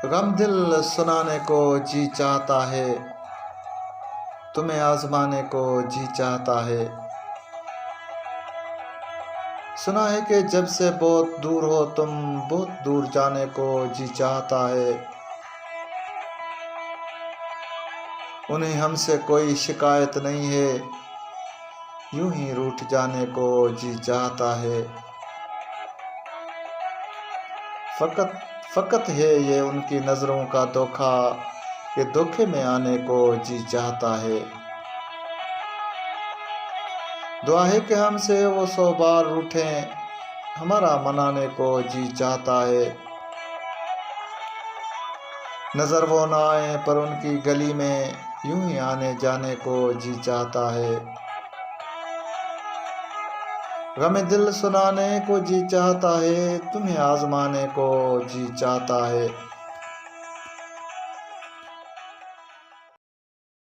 गम दिल सुनाने को जी चाहता है, तुम्हें आजमाने को जी चाहता है। सुना है कि जब से बहुत दूर हो तुम, बहुत दूर जाने को जी चाहता है। उन्हें हमसे कोई शिकायत नहीं है, यूं ही रूठ जाने को जी चाहता है। फकत फकत है ये उनकी नज़रों का धोखा कि धोखे में आने को जी चाहता है। दुआ है कि हमसे वो 100 बार रूठें, हमारा मनाने को जी चाहता है। नज़र वो ना आए पर उनकी गली में यूं ही आने जाने को जी चाहता है। गम दिल सुनाने को जी चाहता है, तुम्हें आजमाने को जी चाहता है।